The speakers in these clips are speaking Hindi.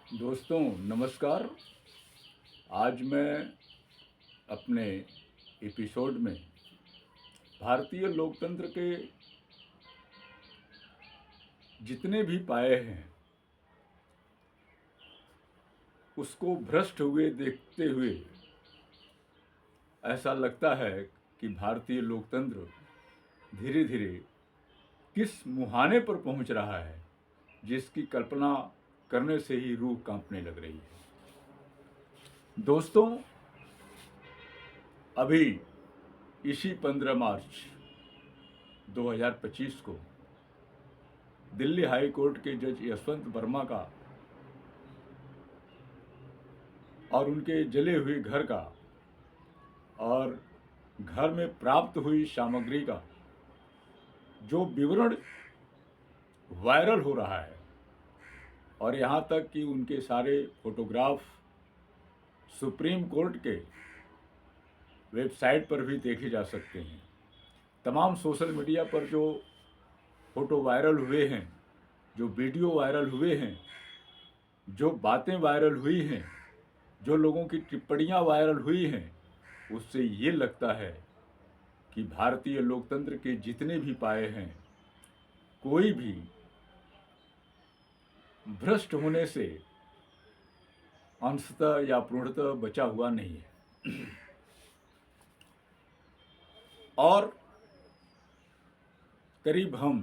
दोस्तों नमस्कार। आज मैं अपने एपिसोड में भारतीय लोकतंत्र के जितने भी पाए हैं उसको भ्रष्ट हुए देखते हुए ऐसा लगता है कि भारतीय लोकतंत्र धीरे धीरे किस मुहाने पर पहुंच रहा है जिसकी कल्पना करने से ही रूह कांपने लग रही है। दोस्तों, अभी इसी 15 मार्च 2025 को दिल्ली हाई कोर्ट के जज यशवंत वर्मा का और उनके जले हुए घर का और घर में प्राप्त हुई सामग्री का जो विवरण वायरल हो रहा है और यहाँ तक कि उनके सारे फोटोग्राफ सुप्रीम कोर्ट के वेबसाइट पर भी देखे जा सकते हैं। तमाम सोशल मीडिया पर जो फोटो वायरल हुए हैं, जो वीडियो वायरल हुए हैं, जो बातें वायरल हुई हैं, जो लोगों की टिप्पणियां वायरल हुई हैं, उससे ये लगता है कि भारतीय लोकतंत्र के जितने भी पाए हैं कोई भी भ्रष्ट होने से अंशतः या पूर्णतः बचा हुआ नहीं है। और करीब हम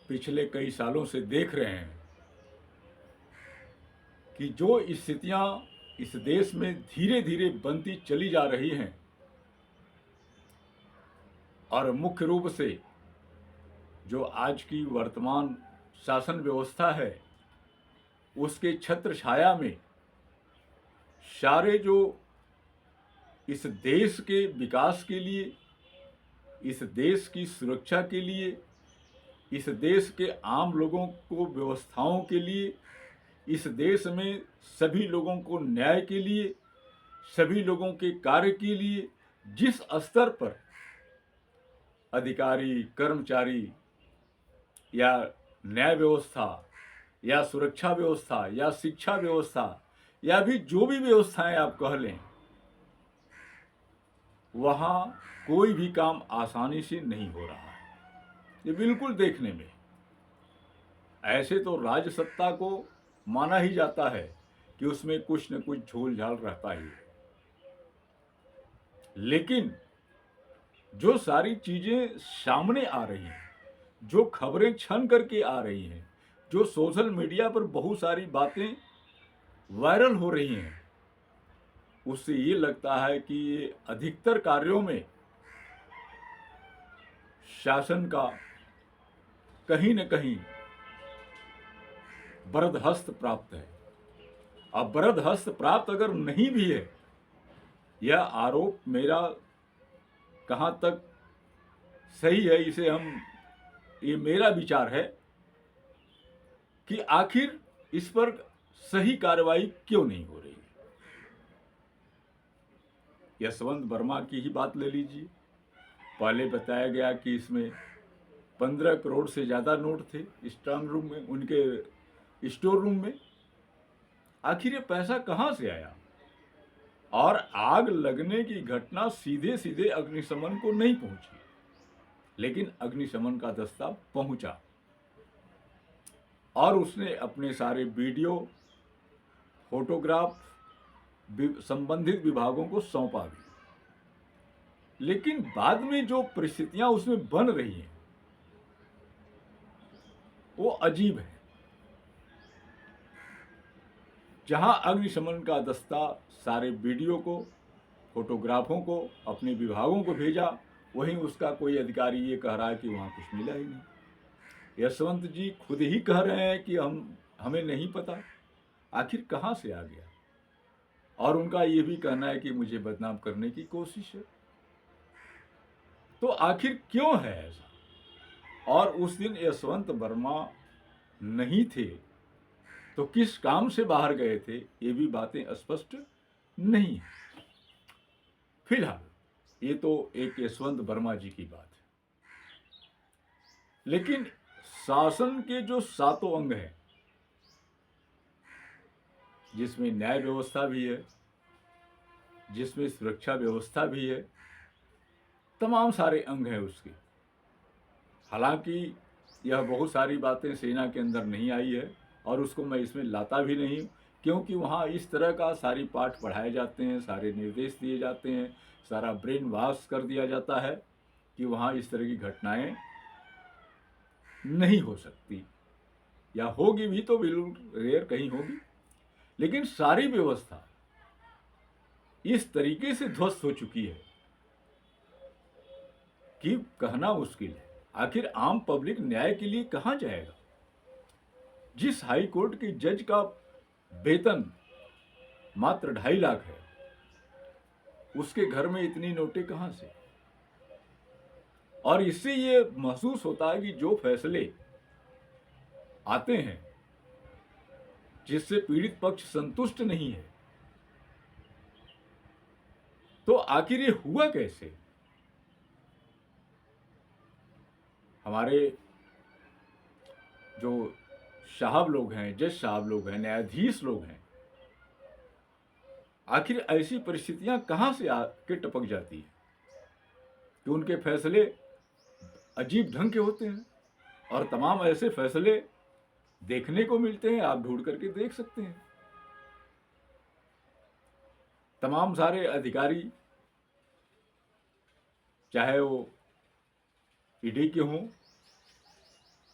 पिछले कई सालों से देख रहे हैं कि जो स्थितियां इस देश में धीरे धीरे बनती चली जा रही हैं और मुख्य रूप से जो आज की वर्तमान शासन व्यवस्था है उसके छत्र छाया में सारे जो इस देश के विकास के लिए, इस देश की सुरक्षा के लिए, इस देश के आम लोगों को व्यवस्थाओं के लिए, इस देश में सभी लोगों को न्याय के लिए, सभी लोगों के कार्य के लिए जिस स्तर पर अधिकारी, कर्मचारी या न्याय व्यवस्था या सुरक्षा व्यवस्था या शिक्षा व्यवस्था या भी जो भी व्यवस्थाएं आप कह लें, वहाँ कोई भी काम आसानी से नहीं हो रहा है। ये बिल्कुल देखने में ऐसे तो राज्य सत्ता को माना ही जाता है कि उसमें कुछ न कुछ झोल झाल रहता ही है, लेकिन जो सारी चीजें सामने आ रही हैं, जो खबरें छन करके आ रही हैं, जो सोशल मीडिया पर बहुत सारी बातें वायरल हो रही हैं, उससे ये लगता है कि ये अधिकतर कार्यों में शासन का कहीं न कहीं बरदहस्त प्राप्त है। अब बरदहस्त प्राप्त अगर नहीं भी है, यह आरोप मेरा कहाँ तक सही है, ये मेरा विचार है कि आखिर इस पर सही कार्रवाई क्यों नहीं हो रही है। यशवंत वर्मा की ही बात ले लीजिए। पहले बताया गया कि इसमें 15 करोड़ से ज़्यादा नोट थे स्ट्रांग रूम में, उनके स्टोर रूम में। आखिर ये पैसा कहाँ से आया? और आग लगने की घटना सीधे सीधे अग्निशमन को नहीं पहुंची, लेकिन अग्निशमन का दस्ता पहुंचा और उसने अपने सारे वीडियो, फोटोग्राफ संबंधित विभागों को सौंपा भी। लेकिन बाद में जो परिस्थितियां उसमें बन रही हैं वो अजीब है। जहां अग्निशमन का दस्ता सारे वीडियो को, फोटोग्राफों को अपने विभागों को भेजा, वहीं उसका कोई अधिकारी ये कह रहा है कि वहां कुछ मिला ही नहीं। यशवंत जी खुद ही कह रहे हैं कि हमें नहीं पता आखिर कहां से आ गया, और उनका ये भी कहना है कि मुझे बदनाम करने की कोशिश है। तो आखिर क्यों है ऐसा? और उस दिन यशवंत वर्मा नहीं थे तो किस काम से बाहर गए थे, ये भी बातें स्पष्ट नहीं है। फिलहाल ये तो एक यशवंत वर्मा जी की बात है, लेकिन शासन के जो सातों अंग हैं जिसमें न्याय व्यवस्था भी है, जिसमें सुरक्षा व्यवस्था भी है, तमाम सारे अंग हैं उसके। हालांकि यह बहुत सारी बातें सेना के अंदर नहीं आई है और उसको मैं इसमें लाता भी नहीं, क्योंकि वहाँ इस तरह का सारी पाठ पढ़ाए जाते हैं, सारे निर्देश दिए जाते हैं, सारा ब्रेन वॉश कर दिया जाता है कि वहाँ इस तरह की घटनाएं नहीं हो सकती, या होगी भी तो बिल्कुल रेयर कहीं होगी। लेकिन सारी व्यवस्था इस तरीके से ध्वस्त हो चुकी है कि कहना मुश्किल है। आखिर आम पब्लिक न्याय के लिए कहाँ जाएगा? जिस हाई कोर्ट के जज का वेतन मात्र 2.5 लाख है, उसके घर में इतनी नोटें कहाँ से? और इससे ये महसूस होता है कि जो फैसले आते हैं जिससे पीड़ित पक्ष संतुष्ट नहीं है, तो आखिर ये हुआ कैसे? हमारे जो साहब लोग हैं, जज साहब लोग हैं, न्यायाधीश लोग हैं, आखिर ऐसी परिस्थितियां कहां से आके टपक जाती है कि उनके फैसले अजीब ढंग के होते हैं। और तमाम ऐसे फैसले देखने को मिलते हैं, आप ढूंढ करके देख सकते हैं। तमाम सारे अधिकारी, चाहे वो ईडी के हों,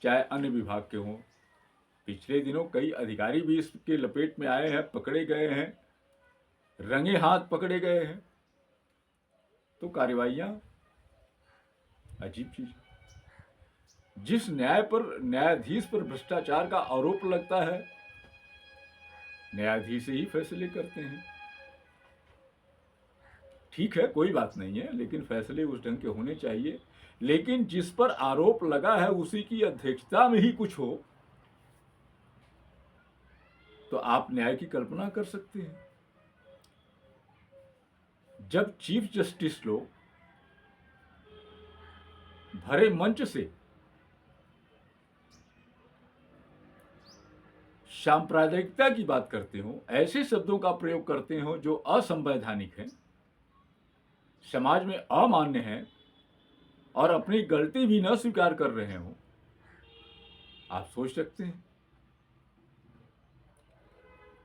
चाहे अन्य विभाग के हों, पिछले दिनों कई अधिकारी भी इसके लपेट में आए हैं, पकड़े गए हैं, रंगे हाथ पकड़े गए हैं। तो कार्रवाइयां अजीब चीज। जिस न्यायाधीश पर भ्रष्टाचार का आरोप लगता है, न्यायाधीश ही फैसले करते हैं। ठीक है, कोई बात नहीं है, लेकिन फैसले उस ढंग के होने चाहिए। लेकिन जिस पर आरोप लगा है उसी की अध्यक्षता में ही कुछ हो, तो आप न्याय की कल्पना कर सकते हैं। जब चीफ जस्टिस लोग भरे मंच से सांप्रदायिकता की बात करते हो, ऐसे शब्दों का प्रयोग करते हो जो असंवैधानिक हैं, समाज में अमान्य हैं, और अपनी गलती भी न स्वीकार कर रहे हो, आप सोच सकते हैं।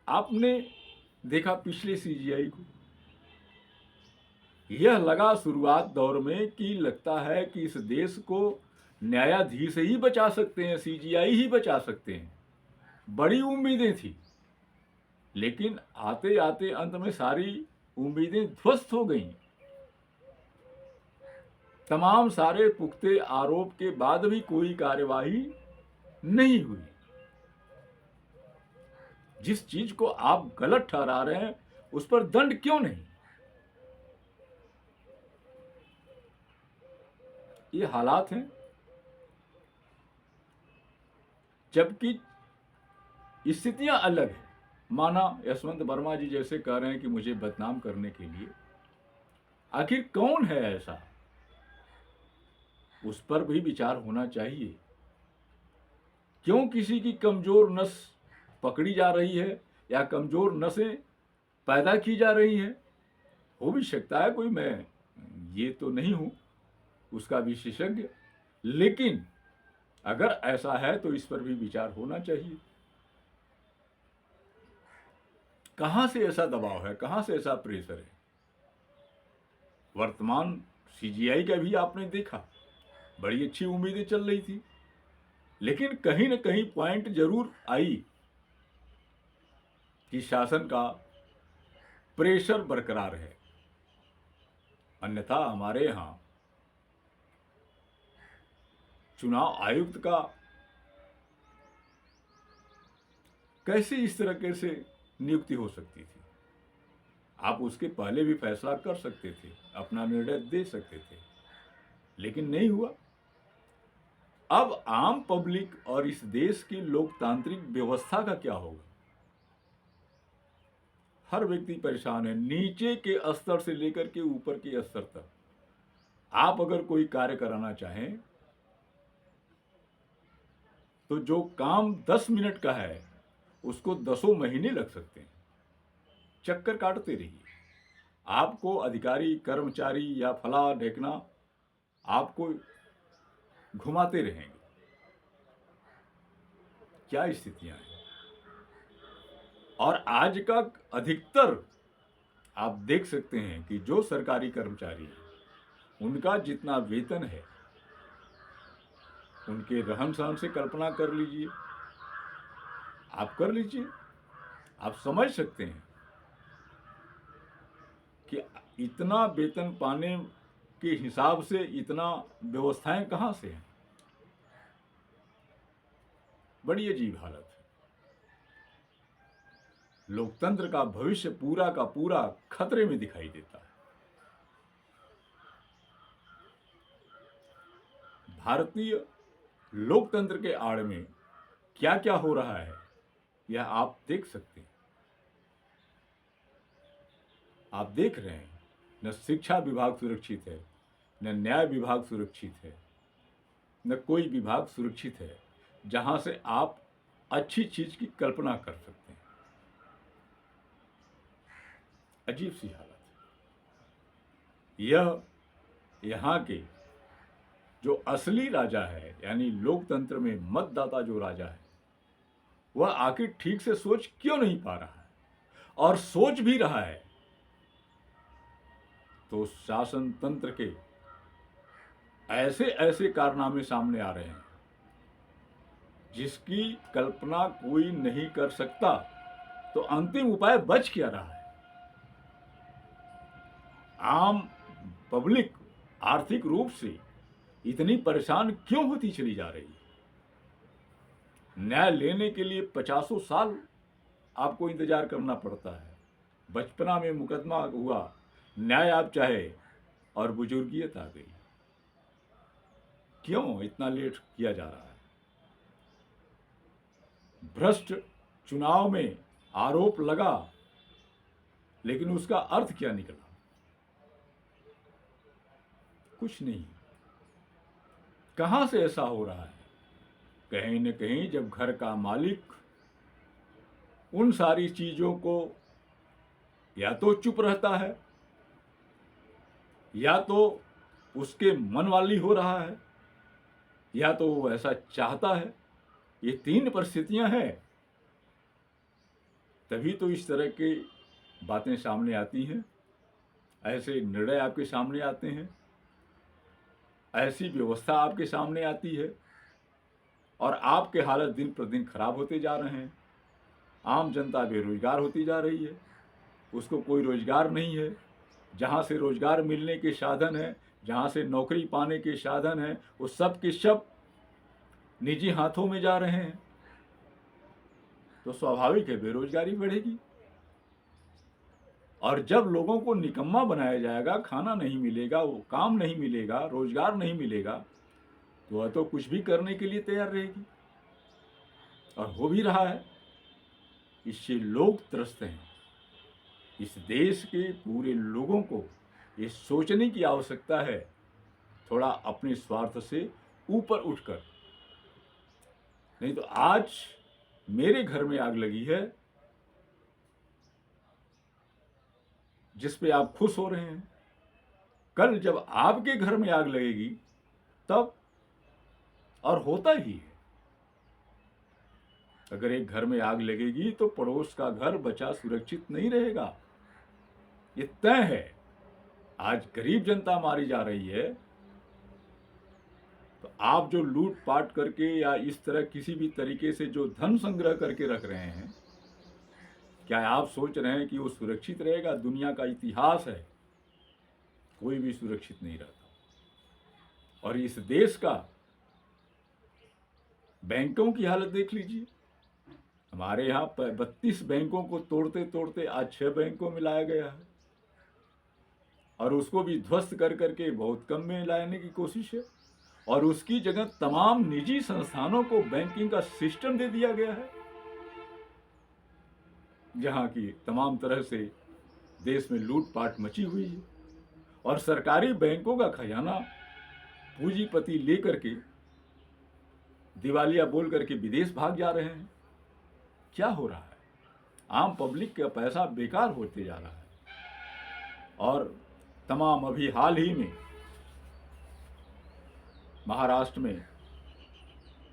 आपने देखा पिछले सीजीआई को, यह लगा शुरुआत दौर में कि लगता है कि इस देश को न्यायाधीश ही बचा सकते हैं, सीजीआई ही बचा सकते हैं। बड़ी उम्मीदें थी, लेकिन आते आते अंत में सारी उम्मीदें ध्वस्त हो गईं। तमाम सारे पुख्ते आरोप के बाद भी कोई कार्यवाही नहीं हुई। जिस चीज को आप गलत ठहरा रहे हैं उस पर दंड क्यों नहीं? ये हालात हैं। जबकि स्थितियां अलग हैं। माना यशवंत वर्मा जी जैसे कह रहे हैं कि मुझे बदनाम करने के लिए, आखिर कौन है ऐसा? उस पर भी विचार होना चाहिए। क्यों किसी की कमजोर नस पकड़ी जा रही है या कमजोर नसें पैदा की जा रही हैं? हो भी सकता है कोई, मैं ये तो नहीं हूं उसका विशेषज्ञ, लेकिन अगर ऐसा है तो इस पर भी विचार होना चाहिए। कहां से ऐसा दबाव है, कहां से ऐसा प्रेशर है? वर्तमान सीजीआई का भी आपने देखा, बड़ी अच्छी उम्मीदें चल रही थी, लेकिन कहीं ना कहीं पॉइंट जरूर आई कि शासन का प्रेशर बरकरार है। अन्यथा हमारे यहां चुनाव आयुक्त का कैसे इस तरह से नियुक्ति हो सकती थी? आप उसके पहले भी फैसला कर सकते थे, अपना निर्णय दे सकते थे, लेकिन नहीं हुआ। अब आम पब्लिक और इस देश की लोकतांत्रिक व्यवस्था का क्या होगा? हर व्यक्ति परेशान है, नीचे के स्तर से लेकर के ऊपर के स्तर तक। आप अगर कोई कार्य कराना चाहें तो जो काम 10 मिनट का है उसको 10 महीने लग सकते हैं। चक्कर काटते रहिए। आपको अधिकारी कर्मचारी या फला ढेकना आपको घुमाते रहेंगे। क्या स्थितियां हैं। और आज का अधिकतर आप देख सकते हैं कि जो सरकारी कर्मचारी हैं उनका जितना वेतन है उनके रहन सहन से कल्पना कर लीजिए, आप कर लीजिए, आप समझ सकते हैं कि इतना वेतन पाने के हिसाब से इतना व्यवस्थाएं कहां से हैं। बड़ी अजीब हालत है। लोकतंत्र का भविष्य पूरा का पूरा खतरे में दिखाई देता है। भारतीय लोकतंत्र के आड़ में क्या क्या हो रहा है यह आप देख सकते हैं। आप देख रहे हैं, न शिक्षा विभाग सुरक्षित है, न न्याय विभाग सुरक्षित है, न कोई विभाग सुरक्षित है जहां से आप अच्छी चीज की कल्पना कर सकते हैं। अजीब सी हालत है। यह यहाँ के जो असली राजा है यानी लोकतंत्र में मतदाता जो राजा है वह आखिर ठीक से सोच क्यों नहीं पा रहा है, और सोच भी रहा है तो शासन तंत्र के ऐसे ऐसे कारनामे सामने आ रहे हैं जिसकी कल्पना कोई नहीं कर सकता। तो अंतिम उपाय बच क्या रहा है। आम पब्लिक आर्थिक रूप से इतनी परेशान क्यों होती चली जा रही है। न्याय लेने के लिए 50 साल आपको इंतजार करना पड़ता है। बचपना में मुकदमा हुआ, न्याय आप चाहे और बुजुर्गियत आ गई। क्यों इतना लेट किया जा रहा है। भ्रष्ट चुनाव में आरोप लगा लेकिन उसका अर्थ क्या निकला, कुछ नहीं। कहां से ऐसा हो रहा है। कहीं न कहीं जब घर का मालिक उन सारी चीजों को या तो चुप रहता है या तो उसके मन वाली हो रहा है या तो वो ऐसा चाहता है। ये तीन परिस्थितियां हैं, तभी तो इस तरह की बातें सामने आती हैं, ऐसे निर्णय आपके सामने आते हैं, ऐसी व्यवस्था आपके सामने आती है और आपके हालत दिन प्रतिदिन खराब होते जा रहे हैं। आम जनता बेरोजगार होती जा रही है, उसको कोई रोजगार नहीं है। जहाँ से रोजगार मिलने के साधन है, जहाँ से नौकरी पाने के साधन है, वो सब के सब निजी हाथों में जा रहे हैं। तो स्वाभाविक है बेरोजगारी बढ़ेगी। और जब लोगों को निकम्मा बनाया जाएगा, खाना नहीं मिलेगा, वो काम नहीं मिलेगा, रोजगार नहीं मिलेगा, तो वह तो कुछ भी करने के लिए तैयार रहेगी और हो भी रहा है। इससे लोग त्रस्त हैं। इस देश के पूरे लोगों को ये सोचने की आवश्यकता है, थोड़ा अपने स्वार्थ से ऊपर उठकर। नहीं तो आज मेरे घर में आग लगी है जिस पे आप खुश हो रहे हैं, कल जब आपके घर में आग लगेगी तब, और होता ही है। अगर एक घर में आग लगेगी तो पड़ोस का घर बचा सुरक्षित नहीं रहेगा, ये तय है। आज गरीब जनता मारी जा रही है तो आप जो लूट पाट करके या इस तरह किसी भी तरीके से जो धन संग्रह करके रख रहे हैं, क्या आप सोच रहे हैं कि वो सुरक्षित रहेगा। दुनिया का इतिहास है, कोई भी सुरक्षित नहीं रहता। और इस देश का बैंकों की हालत देख लीजिए। हमारे यहाँ 32 बैंकों को तोड़ते तोड़ते आज 6 बैंकों में लाया गया है और उसको भी ध्वस्त कर करके बहुत कम में लाने की कोशिश है। और उसकी जगह तमाम निजी संस्थानों को बैंकिंग का सिस्टम दे दिया गया है, जहां की तमाम तरह से देश में लूटपाट मची हुई है। और सरकारी बैंकों का खजाना पूंजीपति लेकर के दिवालिया बोल करके विदेश भाग जा रहे हैं। क्या हो रहा है। आम पब्लिक का पैसा बेकार होते जा रहा है। और तमाम अभी हाल ही में महाराष्ट्र में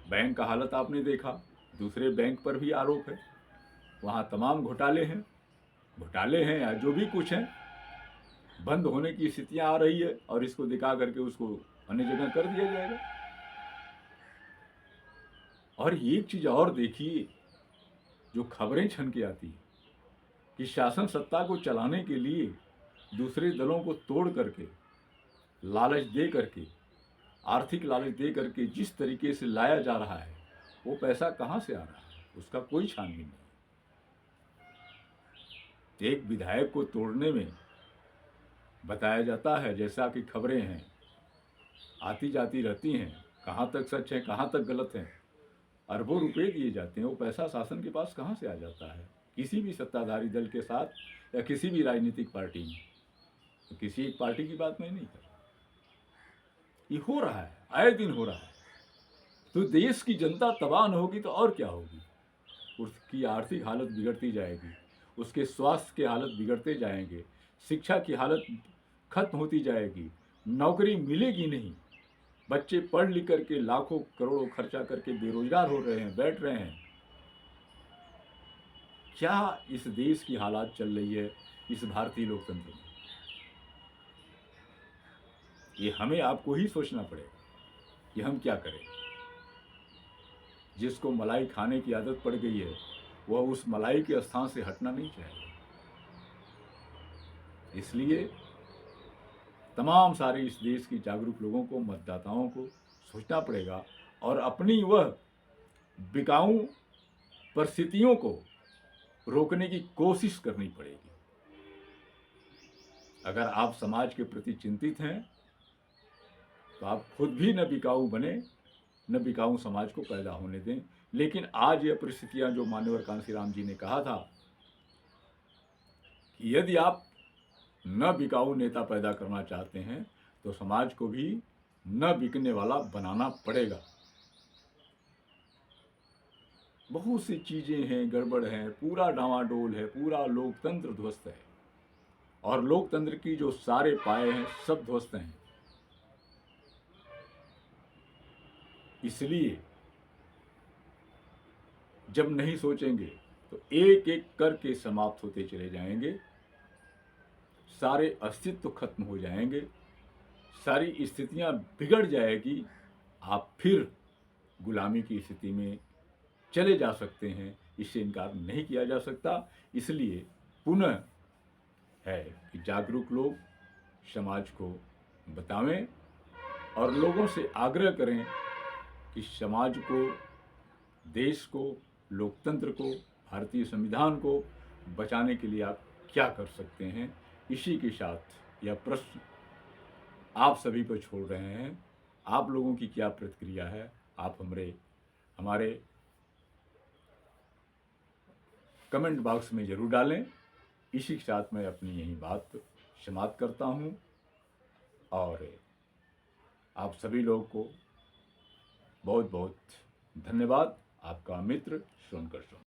बैंक का हालत आपने देखा, दूसरे बैंक पर भी आरोप है, वहाँ तमाम घोटाले हैं या जो भी कुछ है, बंद होने की स्थितियां आ रही है और इसको दिखा करके उसको अन्य जगह कर दिया जाएगा। और एक चीज और देखिए, जो खबरें छन के आती है कि शासन सत्ता को चलाने के लिए दूसरे दलों को तोड़ करके, लालच दे करके, आर्थिक लालच दे करके जिस तरीके से लाया जा रहा है, वो पैसा कहाँ से आ रहा है, उसका कोई छानबीन नहीं। एक विधायक को तोड़ने में बताया जाता है, जैसा कि खबरें हैं आती जाती रहती हैं, कहाँ तक सच है कहाँ तक गलत है, अरबों रुपए दिए जाते हैं, वो पैसा शासन के पास कहाँ से आ जाता है? किसी भी सत्ताधारी दल के साथ या किसी भी राजनीतिक पार्टी में, तो किसी एक पार्टी की बात मैं नहीं कर रहा, ये हो रहा है, आए दिन हो रहा है। तो देश की जनता तबाह न होगी तो और क्या होगी? उसकी आर्थिक हालत बिगड़ती जाएगी, उसके स्वास्थ्य की हालत बिगड़ते जाएंगे, शिक्षा की हालत खत्म होती जाएगी, नौकरी मिलेगी नहीं, बच्चे पढ़ लिख करके लाखों करोड़ों खर्चा करके बेरोजगार हो रहे हैं, बैठ रहे हैं। क्या इस देश की हालात चल रही है इस भारतीय लोकतंत्र में? ये हमें आपको ही सोचना पड़ेगा कि हम क्या करें। जिसको मलाई खाने की आदत पड़ गई है वह उस मलाई के स्थान से हटना नहीं चाहेगा। इसलिए तमाम सारे इस देश की जागरूक लोगों को, मतदाताओं को सोचना पड़ेगा और अपनी वह बिकाऊ परिस्थितियों को रोकने की कोशिश करनी पड़ेगी। अगर आप समाज के प्रति चिंतित हैं तो आप खुद भी न बिकाऊ बने, न बिकाऊ समाज को पैदा होने दें। लेकिन आज ये परिस्थितियां, जो मान्यवर कांशीराम जी ने कहा था कि यदि आप न बिकाऊ नेता पैदा करना चाहते हैं तो समाज को भी न बिकने वाला बनाना पड़ेगा। बहुत सी चीजें हैं, गड़बड़ हैं, पूरा डावाडोल है, पूरा लोकतंत्र ध्वस्त है और लोकतंत्र की जो सारे पाए हैं सब ध्वस्त हैं। इसलिए जब नहीं सोचेंगे तो एक एक करके समाप्त होते चले जाएंगे, सारे अस्तित्व खत्म हो जाएंगे, सारी स्थितियां बिगड़ जाएगी, आप फिर गुलामी की स्थिति में चले जा सकते हैं, इससे इनकार नहीं किया जा सकता। इसलिए पुनः है कि जागरूक लोग समाज को बतावें और लोगों से आग्रह करें कि समाज को, देश को, लोकतंत्र को, भारतीय संविधान को बचाने के लिए आप क्या कर सकते हैं। इसी के साथ यह प्रश्न आप सभी पर छोड़ रहे हैं। आप लोगों की क्या प्रतिक्रिया है, आप हमारे कमेंट बॉक्स में ज़रूर डालें। इसी के साथ मैं अपनी यही बात समाप्त करता हूँ और आप सभी लोगों को बहुत बहुत धन्यवाद। आपका मित्र सोनकर सोन।